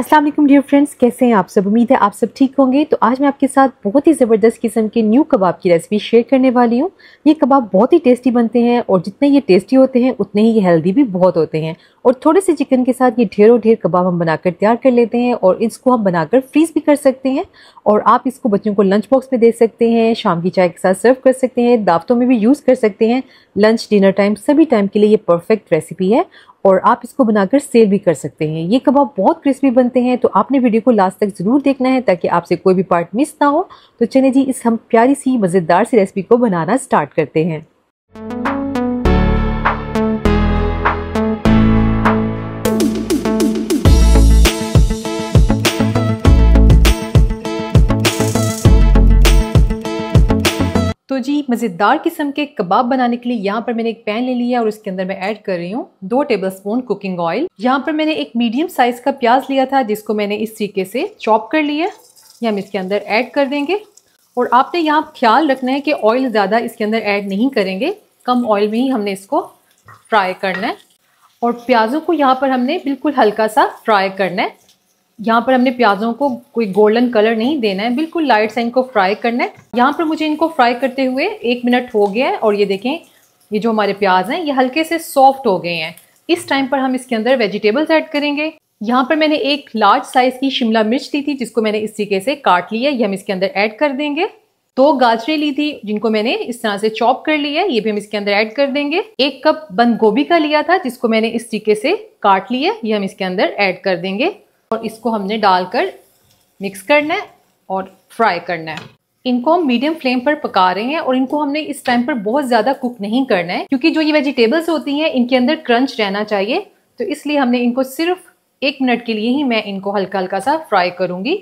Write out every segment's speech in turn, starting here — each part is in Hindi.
अस्सलाम वालेकुम डियर फ्रेंड्स, कैसे हैं आप सब। उम्मीद है आप सब ठीक होंगे। तो आज मैं आपके साथ बहुत ही ज़बरदस्त किस्म के न्यू कबाब की रेसिपी शेयर करने वाली हूँ। ये कबाब बहुत ही टेस्टी बनते हैं और जितने ये टेस्टी होते हैं उतने ही ये हेल्दी भी बहुत होते हैं। और थोड़े से चिकन के साथ ये ढेरों ढेर कबाब हम बनाकर तैयार कर लेते हैं और इसको हम बनाकर फ्रीज़ भी कर सकते हैं। और आप इसको बच्चों को लंच बॉक्स में दे सकते हैं, शाम की चाय के साथ सर्व कर सकते हैं, दावतों में भी यूज़ कर सकते हैं। लंच डिनर टाइम सभी टाइम के लिए ये परफेक्ट रेसिपी है और आप इसको बनाकर सेल भी कर सकते हैं। ये कबाब बहुत क्रिस्पी बनते हैं, तो आपने वीडियो को लास्ट तक ज़रूर देखना है ताकि आपसे कोई भी पार्ट मिस ना हो। तो चलिए जी, इस हम प्यारी सी मज़ेदार सी रेसिपी को बनाना स्टार्ट करते हैं। तो जी, मज़ेदार किस्म के कबाब बनाने के लिए यहाँ पर मैंने एक पैन ले लिया और इसके अंदर मैं ऐड कर रही हूँ 2 टेबलस्पून कुकिंग ऑयल। यहाँ पर मैंने एक मीडियम साइज़ का प्याज लिया था जिसको मैंने इस तरीके से चॉप कर लिया। ये हम इसके अंदर ऐड कर देंगे और आपने यहाँ ख्याल रखना है कि ऑयल ज़्यादा इसके अंदर ऐड नहीं करेंगे, कम ऑयल में ही हमने इसको फ्राई करना है। और प्याज़ों को यहाँ पर हमने बिल्कुल हल्का सा फ्राई करना है। यहाँ पर हमने प्याज़ों को कोई गोल्डन कलर नहीं देना है, बिल्कुल लाइट सा इनको फ्राई करना है। यहाँ पर मुझे इनको फ्राई करते हुए 1 मिनट हो गया है और ये देखें, ये जो हमारे प्याज हैं ये हल्के से सॉफ्ट हो गए हैं। इस टाइम पर हम इसके अंदर वेजिटेबल्स ऐड करेंगे। यहाँ पर मैंने एक लार्ज साइज़ की शिमला मिर्च ली थी जिसको मैंने इस तरीके से काट लिया, ये हम इसके अंदर ऐड कर देंगे। 2 गाजरें ली थी जिनको मैंने इस तरह से चॉप कर लिया है, ये भी हम इसके अंदर ऐड कर देंगे। 1 कप बंद गोभी का लिया था जिसको मैंने इस तरीके से काट लिया, ये हम इसके अंदर ऐड कर देंगे और इसको हमने डालकर मिक्स करना है और फ्राई करना है। इनको हम मीडियम फ्लेम पर पका रहे हैं और इनको हमने इस टाइम पर बहुत ज़्यादा कुक नहीं करना है क्योंकि जो ये वेजिटेबल्स होती हैं इनके अंदर क्रंच रहना चाहिए, तो इसलिए हमने इनको सिर्फ 1 मिनट के लिए ही मैं इनको हल्का हल्का सा फ्राई करूँगी।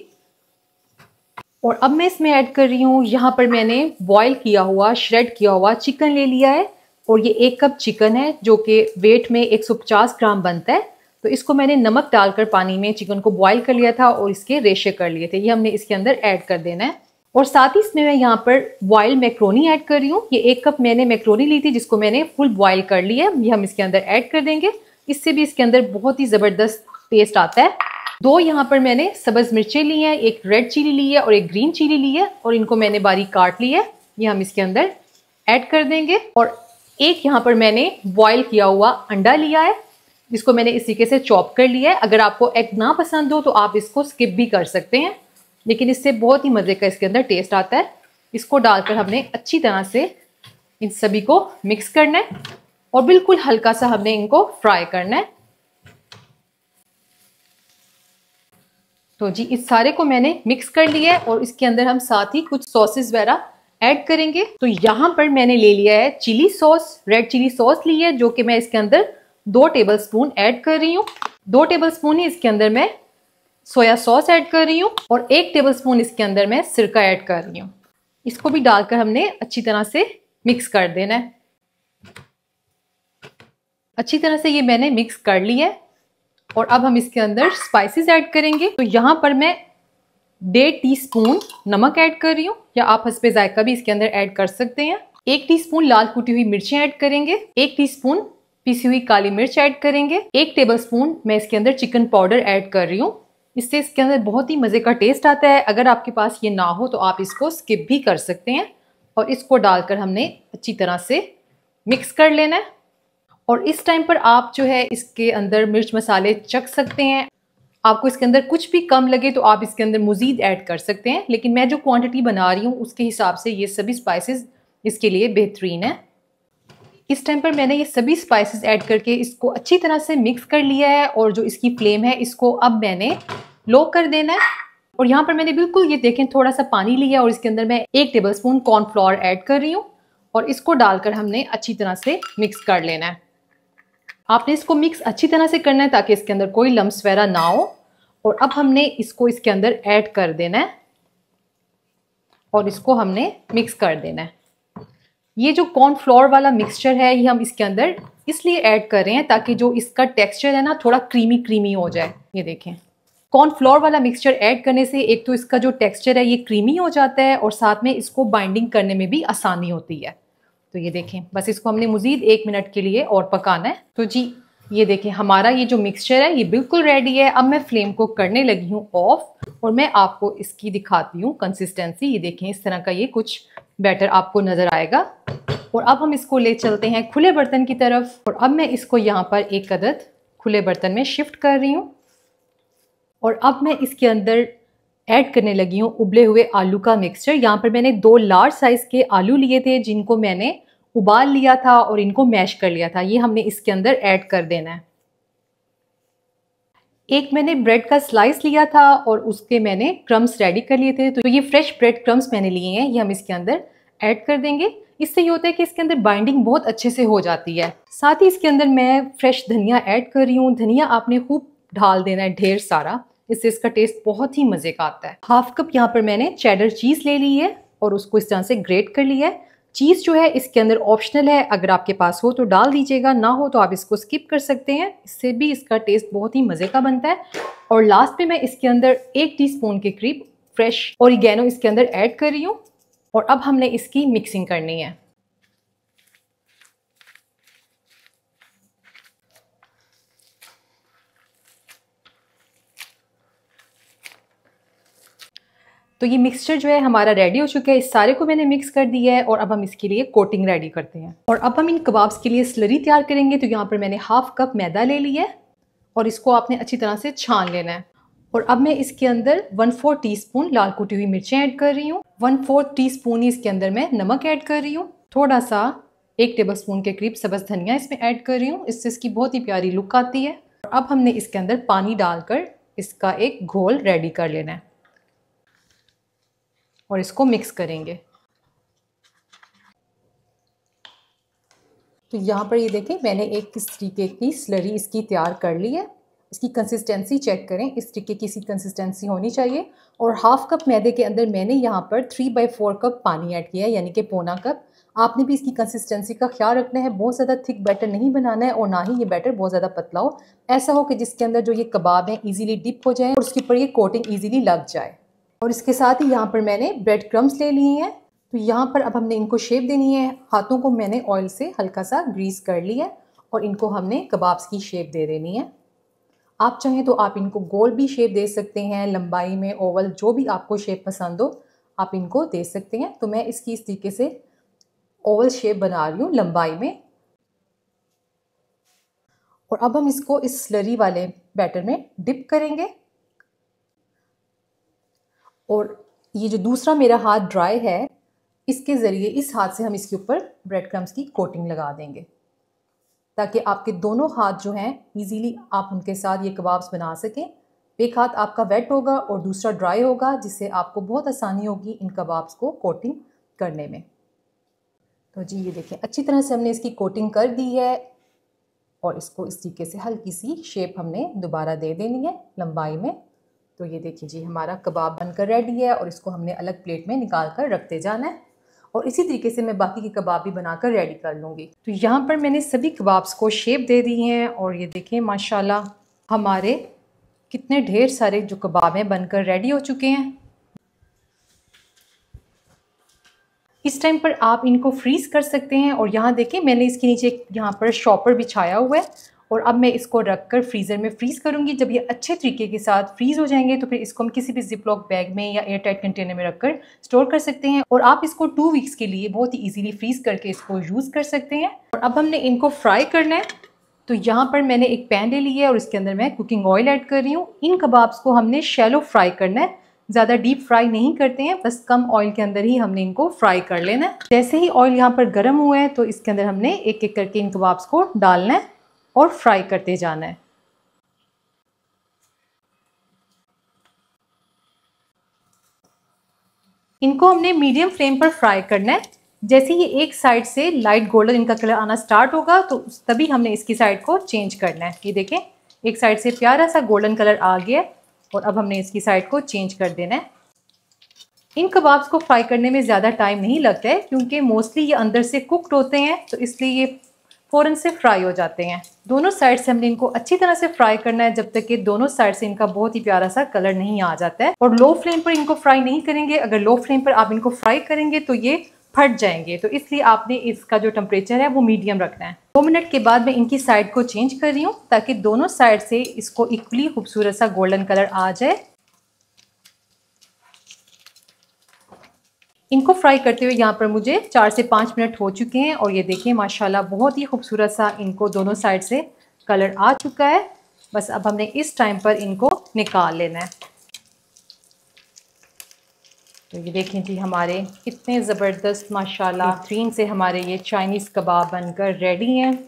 और अब मैं इसमें ऐड कर रही हूँ, यहाँ पर मैंने बॉयल किया हुआ श्रेड किया हुआ चिकन ले लिया है और ये 1 कप चिकन है जो कि वेट में 150 ग्राम बनता है। तो इसको मैंने नमक डालकर पानी में चिकन को बॉईल कर लिया था और इसके रेशे कर लिए थे, ये हमने इसके अंदर ऐड कर देना है। और साथ ही इसमें मैं यहाँ पर बॉयल मैक्रोनी ऐड कर रही हूँ। ये 1 कप मैंने मैक्रोनी ली थी जिसको मैंने फुल बॉयल कर लिया है, ये हम इसके अंदर ऐड कर देंगे। इससे भी इसके अंदर बहुत ही ज़बरदस्त टेस्ट आता है। 2 यहाँ पर मैंने सब्ज़ मिर्चें ली हैं, 1 रेड चिली ली है और 1 ग्रीन चिली ली है और इनको मैंने बारीक काट लिया है, ये हम इसके अंदर ऐड कर देंगे। और 1 यहाँ पर मैंने बॉयल किया हुआ अंडा लिया है जिसको मैंने इस तरीके से चॉप कर लिया है। अगर आपको एग ना पसंद हो तो आप इसको स्किप भी कर सकते हैं, लेकिन इससे बहुत ही मज़े का इसके अंदर टेस्ट आता है। इसको डालकर हमने अच्छी तरह से इन सभी को मिक्स करना है और बिल्कुल हल्का सा हमने इनको फ्राई करना है। तो जी, इस सारे को मैंने मिक्स कर लिया है और इसके अंदर हम साथ ही कुछ सॉसेस वगैरह ऐड करेंगे। तो यहाँ पर मैंने ले लिया है chilli sauce, red chilli sauce ली है जो कि मैं इसके अंदर 2 टेबलस्पून ऐड कर रही हूँ। 2 टेबलस्पून ही इसके अंदर मैं सोया सॉस ऐड कर रही हूँ और 1 टेबलस्पून इसके अंदर मैं सिरका ऐड कर रही हूँ। इसको भी डालकर हमने अच्छी तरह से मिक्स कर देना है। अच्छी तरह से ये मैंने मिक्स कर लिया है और अब हम इसके अंदर स्पाइसेस ऐड करेंगे। तो यहाँ पर मैं 1.5 टीस्पून नमक ऐड कर रही हूँ, या आप हस्बे जायका भी इसके अंदर ऐड कर सकते हैं। 1 टीस्पून लाल कुटी हुई मिर्चें ऐड करेंगे। 1 टीस्पून पिसी हुई काली मिर्च ऐड करेंगे। 1 टेबलस्पून मैं इसके अंदर चिकन पाउडर ऐड कर रही हूँ, इससे इसके अंदर बहुत ही मज़े का टेस्ट आता है। अगर आपके पास ये ना हो तो आप इसको स्किप भी कर सकते हैं। और इसको डालकर हमने अच्छी तरह से मिक्स कर लेना है। और इस टाइम पर आप जो है इसके अंदर मिर्च मसाले चख सकते हैं। आपको इसके अंदर कुछ भी कम लगे तो आप इसके अंदर मज़ीद ऐड कर सकते हैं, लेकिन मैं जो क्वांटिटी बना रही हूँ उसके हिसाब से ये सभी स्पाइसेस इसके लिए बेहतरीन है। इस टाइम पर मैंने ये सभी स्पाइसेस ऐड करके इसको अच्छी तरह से मिक्स कर लिया है और जो इसकी फ्लेम है इसको अब मैंने लो कर देना है। और यहाँ पर मैंने बिल्कुल ये देखें थोड़ा सा पानी लिया और इसके अंदर मैं 1 टेबलस्पून कॉर्नफ्लोर ऐड कर रही हूँ और इसको डालकर हमने अच्छी तरह से मिक्स कर लेना है। आपने इसको मिक्स अच्छी तरह से करना है ताकि इसके अंदर कोई लम्स वगैरह ना हो। और अब हमने इसको इसके अंदर ऐड कर देना है और इसको हमने मिक्स कर देना है। ये जो कॉर्नफ्लोर वाला मिक्सचर है ये हम इसके अंदर इसलिए ऐड कर रहे हैं ताकि जो इसका टेक्सचर है ना थोड़ा क्रीमी क्रीमी हो जाए। ये देखें, कॉर्नफ्लोर वाला मिक्सचर ऐड करने से एक तो इसका जो टेक्सचर है ये क्रीमी हो जाता है और साथ में इसको बाइंडिंग करने में भी आसानी होती है। तो ये देखें, बस इसको हमने मज़ीद 1 मिनट के लिए और पकाना है। तो जी, ये देखें हमारा ये जो मिक्सचर है ये बिल्कुल रेडी है। अब मैं फ्लेम को करने लगी हूँ ऑफ और मैं आपको इसकी दिखाती हूँ कंसिस्टेंसी। ये देखें इस तरह का ये कुछ बैटर आपको नजर आएगा। और अब हम इसको ले चलते हैं खुले बर्तन की तरफ। और अब मैं इसको यहाँ पर एक अदद खुले बर्तन में शिफ्ट कर रही हूँ। और अब मैं इसके अंदर ऐड करने लगी हूँ उबले हुए आलू का मिक्सचर। यहाँ पर मैंने 2 लार्ज साइज के आलू लिए थे जिनको मैंने उबाल लिया था और इनको मैश कर लिया था। ये हमने इसके अंदर ऐड कर देना है। एक मैंने ब्रेड का स्लाइस लिया था और उसके मैंने क्रम्स रेडी कर लिए थे। तो ये फ्रेश ब्रेड क्रम्स मैंने लिए हैं, ये हम इसके अंदर ऐड कर देंगे। इससे ये होता है कि इसके अंदर बाइंडिंग बहुत अच्छे से हो जाती है। साथ ही इसके अंदर मैं फ्रेश धनिया ऐड कर रही हूँ। धनिया आपने खूब ढाल देना है, ढेर सारा, इससे इसका टेस्ट बहुत ही मजे का आता है। हाफ कप यहाँ पर मैंने चेडर चीज ले ली है और उसको इस तरह से ग्रेट कर लिया है। चीज़ जो है इसके अंदर ऑप्शनल है, अगर आपके पास हो तो डाल दीजिएगा, ना हो तो आप इसको स्किप कर सकते हैं। इससे भी इसका टेस्ट बहुत ही मज़े का बनता है। और लास्ट में मैं इसके अंदर 1 टीस्पून के करीब फ्रेश ओरिगेनो इसके अंदर ऐड कर रही हूँ। और अब हमने इसकी मिक्सिंग करनी है। तो ये मिक्सचर जो है हमारा रेडी हो चुका है। इस सारे को मैंने मिक्स कर दिया है और अब हम इसके लिए कोटिंग रेडी करते हैं। और अब हम इन कबाब्स के लिए स्लरी तैयार करेंगे। तो यहाँ पर मैंने हाफ कप मैदा ले लिया है और इसको आपने अच्छी तरह से छान लेना है। और अब मैं इसके अंदर 1/4 टीस्पून लाल कुटी हुई मिर्चें ऐड कर रही हूँ। 1/4 टीस्पून ही इसके अंदर मैं नमक ऐड कर रही हूँ। थोड़ा सा 1 टेबलस्पून के करीब सब्ज़ धनिया इसमें ऐड कर रही हूँ, इससे इसकी बहुत ही प्यारी लुक आती है। और अब हमने इसके अंदर पानी डालकर इसका एक घोल रेडी कर लेना है और इसको मिक्स करेंगे। तो यहाँ पर ये देखें मैंने एक इस तरीके की स्लरी इसकी तैयार कर ली है। इसकी कंसिस्टेंसी चेक करें, इस तरीके की सी कंसिस्टेंसी होनी चाहिए। और हाफ कप मैदे के अंदर मैंने यहाँ पर 3/4 कप पानी ऐड किया है, यानी कि पौना कप। आपने भी इसकी कंसिस्टेंसी का ख्याल रखना है, बहुत ज़्यादा थिक बैटर नहीं बनाना है और ना ही ये बैटर बहुत ज़्यादा पतला हो। ऐसा हो कि जिसके अंदर जो ये कबाब हैं ईजिली डिप हो जाए और उसके ऊपर ये कोटिंग ईजिली लग जाए। और इसके साथ ही यहाँ पर मैंने ब्रेड क्रम्स ले लिए हैं। तो यहाँ पर अब हमने इनको शेप देनी है। हाथों को मैंने ऑयल से हल्का सा ग्रीस कर लिया है और इनको हमने कबाब्स की शेप दे देनी है। आप चाहें तो आप इनको गोल भी शेप दे सकते हैं, लंबाई में ओवल, जो भी आपको शेप पसंद हो आप इनको दे सकते हैं। तो मैं इसकी इस तरीके से ओवल शेप बना रही हूँ लंबाई में। और अब हम इसको इस स्लरी वाले बैटर में डिप करेंगे। और ये जो दूसरा मेरा हाथ ड्राई है, इसके ज़रिए इस हाथ से हम इसके ऊपर ब्रेड क्रम्स की कोटिंग लगा देंगे, ताकि आपके दोनों हाथ जो हैं इजीली आप उनके साथ ये कबाब्स बना सकें। एक हाथ आपका वेट होगा और दूसरा ड्राई होगा, जिससे आपको बहुत आसानी होगी इन कबाब्स को कोटिंग करने में। तो जी ये देखें अच्छी तरह से हमने इसकी कोटिंग कर दी है और इसको इस तरीके से हल्की सी शेप हमने दोबारा दे देनी है लंबाई में। तो ये देखिए जी हमारा कबाब बनकर रेडी है और इसको हमने अलग प्लेट में निकाल कर रखते जाना है। और इसी तरीके से मैं बाकी के कबाब भी बनाकर रेडी कर लूँगी। तो यहाँ पर मैंने सभी कबाब्स को शेप दे दी हैं और ये देखें माशाल्लाह हमारे कितने ढेर सारे जो कबाब हैं बनकर रेडी हो चुके हैं। इस टाइम पर आप इनको फ्रीज कर सकते हैं। और यहाँ देखें मैंने इसके नीचे यहाँ पर शॉपर बिछाया हुआ है और अब मैं इसको रखकर फ्रीज़र में फ्रीज़ करूँगी। जब ये अच्छे तरीके के साथ फ्रीज़ हो जाएंगे तो फिर इसको हम किसी भी जिपलॉक बैग में या एयर टाइट कंटेनर में रखकर स्टोर कर सकते हैं। और आप इसको 2 वीक्स के लिए बहुत ही इजीली फ्रीज़ करके इसको यूज़ कर सकते हैं। और अब हमने इनको फ्राई करना है। तो यहाँ पर मैंने एक पैन ले लिया है और इसके अंदर मैं कुकिंग ऑयल ऐड कर रही हूँ। इन कबाब्स को हमने शैलो फ्राई करना है, ज़्यादा डीप फ्राई नहीं करते हैं, बस कम ऑयल के अंदर ही हमने इनको फ्राई कर लेना है। जैसे ही ऑयल यहाँ पर गर्म हुआ है तो इसके अंदर हमने एक एक करके इन कबाब्स को डालना है और फ्राई करते जाना है। इनको हमने मीडियम फ्लेम पर फ्राई करना है। जैसे ही एक साइड से लाइट गोल्डन इनका कलर आना स्टार्ट होगा तो तभी हमने इसकी साइड को चेंज करना है। ये देखें एक साइड से प्यारा सा गोल्डन कलर आ गया है और अब हमने इसकी साइड को चेंज कर देना है। इन कबाब्स को फ्राई करने में ज़्यादा टाइम नहीं लगता है क्योंकि मोस्टली ये अंदर से कुक्ड होते हैं, तो इसलिए ये फ़ौरन से फ्राई हो जाते हैं। दोनों साइड से हमने इनको अच्छी तरह से फ्राई करना है जब तक कि दोनों साइड से इनका बहुत ही प्यारा सा कलर नहीं आ जाता है। और लो फ्लेम पर इनको फ्राई नहीं करेंगे। अगर लो फ्लेम पर आप इनको फ्राई करेंगे तो ये फट जाएंगे, तो इसलिए आपने इसका जो टेम्परेचर है वो मीडियम रखना है। 2 मिनट के बाद मैं इनकी साइड को चेंज कर रही हूँ ताकि दोनों साइड से इसको इक्वली खूबसूरत सा गोल्डन कलर आ जाए। इनको फ्राई करते हुए यहाँ पर मुझे 4 से 5 मिनट हो चुके हैं और ये देखिए माशाल्लाह बहुत ही खूबसूरत सा इनको दोनों साइड से कलर आ चुका है। बस अब हमने इस टाइम पर इनको निकाल लेना है। तो ये देखें जी हमारे कितने ज़बरदस्त माशाल्लाह बेहतरीन से हमारे ये चाइनीज़ कबाब बनकर रेडी हैं।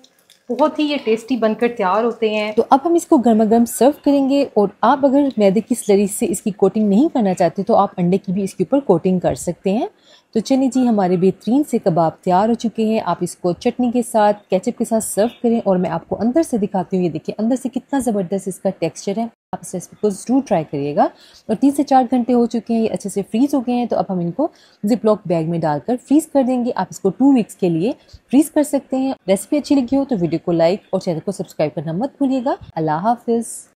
बहुत ही ये टेस्टी बनकर तैयार होते हैं। तो अब हम इसको गर्मा गर्म सर्व करेंगे। और आप अगर मैदे की स्लरी से इसकी कोटिंग नहीं करना चाहते तो आप अंडे की भी इसके ऊपर कोटिंग कर सकते हैं। तो चलिए जी हमारे बेहतरीन से कबाब तैयार हो चुके हैं। आप इसको चटनी के साथ, केचप के साथ सर्व करें। और मैं आपको अंदर से दिखाती हूँ, ये देखिए अंदर से कितना ज़बरदस्त इसका टेक्सचर है। आप इस रेसिपी को ज़रूर ट्राई करिएगा। और 3 से 4 घंटे हो चुके हैं, ये अच्छे से फ्रीज़ हो गए हैं। तो अब हम इनको जिपलॉक बैग में डालकर फ्रीज़ कर देंगे। आप इसको 2 वीक्स के लिए फ्रीज़ कर सकते हैं। रेसिपी अच्छी लगी हो तो वीडियो को लाइक और चैनल को सब्सक्राइब करना मत भूलिएगा। अल्लाह हाफिज़।